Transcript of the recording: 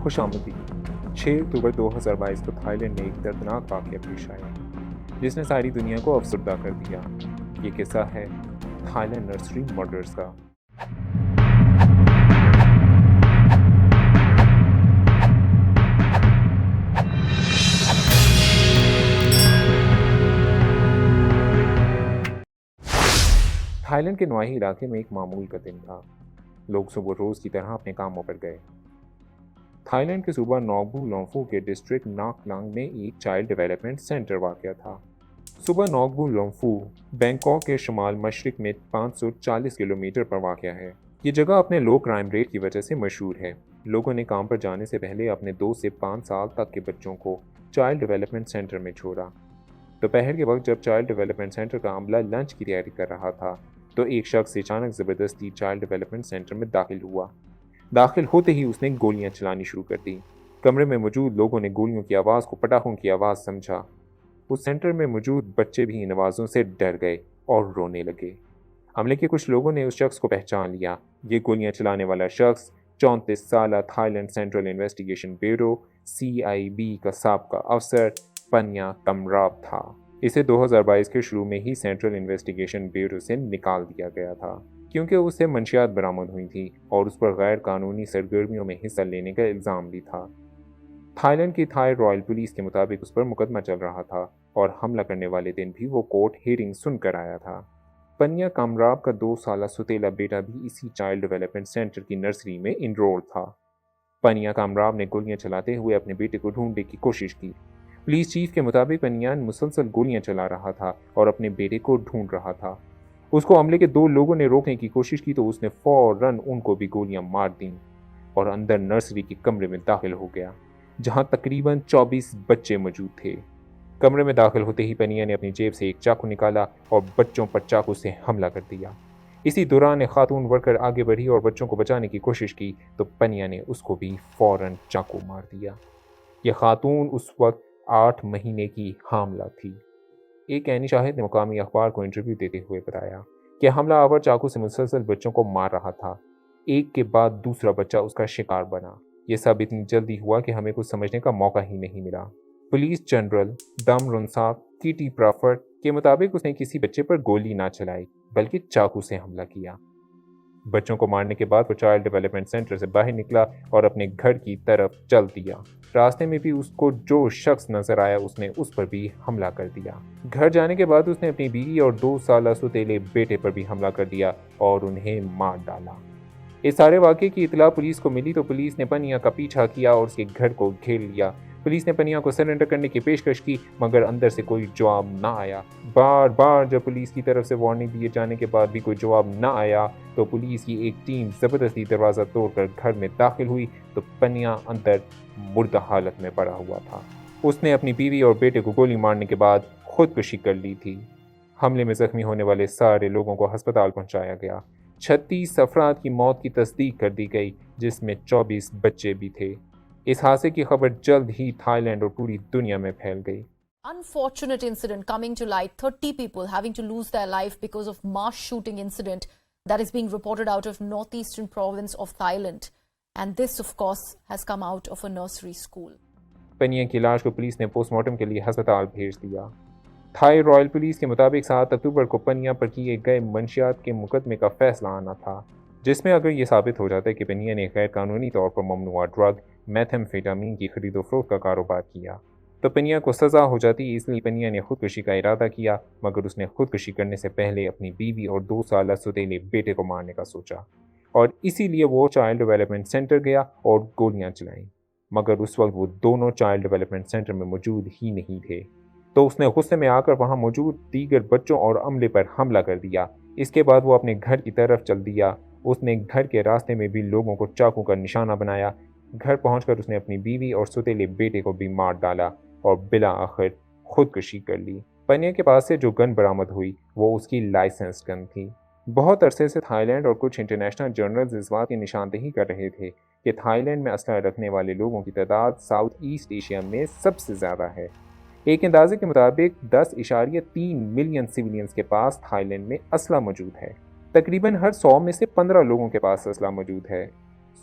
خوش آمدید 6 اکتوبر 2022 کو تھائی لینڈ میں ایک دردناک واقعہ پیش آیا جس نے ساری دنیا کو افسردہ کر دیا۔ یہ قصہ ہے تھائی لینڈ نرسری مرڈرز کا۔ تھائی لینڈ کے نواحی علاقے میں ایک معمول کا دن تھا۔ لوگ صبح روز کی طرح اپنے کاموں پر گئے۔ تھائی لینڈ کے صوبہ نوک لونفو کے ڈسٹرکٹ ناک لانگ میں ایک چائلڈ ڈیولپمنٹ سینٹر واقع تھا۔ صوبہ نوک لونفو بینکاک کے شمال مشرق میں 540 کلومیٹر پر واقع ہے۔ یہ جگہ اپنے لو کرائم ریٹ کی وجہ سے مشہور ہے۔ لوگوں نے کام پر جانے سے پہلے اپنے 2 سے 5 سال تک کے بچوں کو چائلڈ ڈیولپمنٹ سینٹر میں چھوڑا۔ دوپہر کے وقت جب چائلڈ ڈیولپمنٹ سینٹر کا عملہ لنچ کی تیاری کر رہا تھا تو ایک شخص اچانک زبردستی چائلڈ ڈیولپمنٹ سینٹر میں داخل ہوا۔ داخل ہوتے ہی اس نے گولیاں چلانی شروع کر دی۔ کمرے میں موجود لوگوں نے گولیوں کی آواز کو پٹاخوں کی آواز سمجھا۔ اس سینٹر میں موجود بچے بھی ان آوازوں سے ڈر گئے اور رونے لگے۔ عملے کے کچھ لوگوں نے اس شخص کو پہچان لیا۔ یہ گولیاں چلانے والا شخص 34 سالہ Thailand central investigation bureau CIB کا سابقہ افسر پنیا کمراپ تھا۔ اسے 2022 کے شروع میں ہی سینٹرل انویسٹیگیشن بیورو سے نکال دیا گیا تھا کیونکہ اس سے منشیات برآمد ہوئی تھی اور اس پر غیر قانونی سرگرمیوں میں حصہ لینے کا الزام بھی تھا۔ تھائی لینڈ کی تھائی رائل پولیس کے مطابق اس پر مقدمہ چل رہا تھا اور حملہ کرنے والے دن بھی وہ کورٹ ہیئرنگ سن کر آیا تھا۔ پنیا کامراب کا 2 سالہ ستیلا بیٹا بھی اسی چائلڈ ڈیولپمنٹ سینٹر کی نرسری میں انرول تھا۔ پنیا کامراب نے گولیاں چلاتے ہوئے اپنے بیٹے کو ڈھونڈنے کی کوشش کی۔ پولیس چیف کے مطابق پنیان مسلسل گولیاں چلا رہا تھا اور اپنے بیٹے کو ڈھونڈ رہا تھا۔ اس کو عملے کے 2 لوگوں نے روکنے کی کوشش کی تو اس نے فوراً ان کو بھی گولیاں مار دیں اور اندر نرسری کے کمرے میں داخل ہو گیا جہاں تقریباً 24 بچے موجود تھے۔ کمرے میں داخل ہوتے ہی پنیا نے اپنی جیب سے ایک چاقو نکالا اور بچوں پر چاقو سے حملہ کر دیا۔ اسی دوران ایک خاتون ورکر آگے بڑھی اور بچوں کو بچانے کی کوشش کی تو پنیا نے اس کو بھی فوراً چاقو مار دیا۔ یہ خاتون اس وقت 8 مہینے کی حاملہ تھی۔ ایک عینی شاہد نے مقامی اخبار کو انٹرویو دیتے ہوئے بتایا کہ حملہ آور چاقو سے مسلسل بچوں کو مار رہا تھا۔ ایک کے بعد دوسرا بچہ اس کا شکار بنا۔ یہ سب اتنی جلدی ہوا کہ ہمیں کچھ سمجھنے کا موقع ہی نہیں ملا۔ پولیس جنرل دم رونساک کیٹی پرافرڈ کے مطابق اس نے کسی بچے پر گولی نہ چلائی بلکہ چاقو سے حملہ کیا۔ بچوں کو مارنے کے بعد وہ چائلڈ ڈیولپمنٹ سینٹر سے باہر نکلا اور اپنے گھر کی طرف چل دیا۔ راستے میں بھی اس کو جو شخص نظر آیا اس نے اس پر بھی حملہ کر دیا۔ گھر جانے کے بعد اس نے اپنی بیوی اور 2 سالہ ستیلے بیٹے پر بھی حملہ کر دیا اور انہیں مار ڈالا۔ اس سارے واقعے کی اطلاع پولیس کو ملی تو پولیس نے پنیا کا پیچھا کیا اور اس کے گھر کو گھیر لیا۔ پولیس نے پنیا کو سرنڈر کرنے کی پیشکش کی مگر اندر سے کوئی جواب نہ آیا۔ بار بار جب پولیس کی طرف سے وارننگ دیے جانے کے بعد بھی کوئی جواب نہ آیا تو پولیس کی ایک ٹیم زبردستی دروازہ توڑ کر گھر میں داخل ہوئی تو پنیا اندر مردہ حالت میں پڑا ہوا تھا۔ اس نے اپنی بیوی اور بیٹے کو گولی مارنے کے بعد خودکشی کر لی تھی۔ حملے میں زخمی ہونے والے سارے لوگوں کو ہسپتال پہنچایا گیا۔ 36 افراد کی موت کی تصدیق کر دی گئی جس میں 24 بچے بھی تھے۔ اس حادثے کی خبر جلد ہی تھائی لینڈ اور پوری دنیا میں پھیل گئی۔ Unfortunate incident coming to light, 30 people having to lose their life because of mass shooting incident that is being reported out of northeastern province of Thailand. And this of course has come out of a nursery school. پنیا کی لاش کو police نے post mortem کے لیے ہسپتال بھیج دیا۔ Thai Royal police کے مطابق 7 اکتوبر کو پنیا پر کیے گئے منشیات کے مقدمے کا فیصلہ آنا تھا جس میں اگر یہ ثابت ہو جاتا ہے کہ پنیا نے غیر قانونی طور پر ممنوعہ ڈرگ میتھمفیٹامین کی خرید و فروخت کا کاروبار کیا تو پنیا کو سزا ہو جاتی۔ اس لیے پنیا نے خودکشی کا ارادہ کیا مگر اس نے خودکشی کرنے سے پہلے اپنی بیوی اور 2 سالہ ستیلے بیٹے کو مارنے کا سوچا اور اسی لیے وہ چائلڈ ڈیولپمنٹ سینٹر گیا اور گولیاں چلائیں مگر اس وقت وہ دونوں چائلڈ ڈیولپمنٹ سینٹر میں موجود ہی نہیں تھے تو اس نے غصے میں آ کر وہاں موجود دیگر بچوں اور عملے پر حملہ کر دیا۔ اس کے بعد وہ اپنے گھر کی طرف چل دیا۔ اس نے گھر کے راستے میں بھی لوگوں کو چاقو کا نشانہ بنایا۔ گھر پہنچ کر اس نے اپنی بیوی اور ستیلے بیٹے کو بھی مار ڈالا اور بالآخر خودکشی کر لی۔ پنیا کے پاس سے جو گن برآمد ہوئی وہ اس کی لائسنس گن تھی۔ بہت عرصے سے تھائی لینڈ اور کچھ انٹرنیشنل جرنلز اس بات کی نشاندہی کر رہے تھے کہ تھائی لینڈ میں اسلحہ رکھنے والے لوگوں کی تعداد ساؤتھ ایسٹ ایشیا میں سب سے زیادہ ہے۔ ایک اندازے کے مطابق 10.3 ملین سویلینز کے پاس تھائی لینڈ میں اسلحہ موجود ہے۔ تقریباً ہر 100 میں سے 15 لوگوں کے پاس اسلحہ موجود ہے۔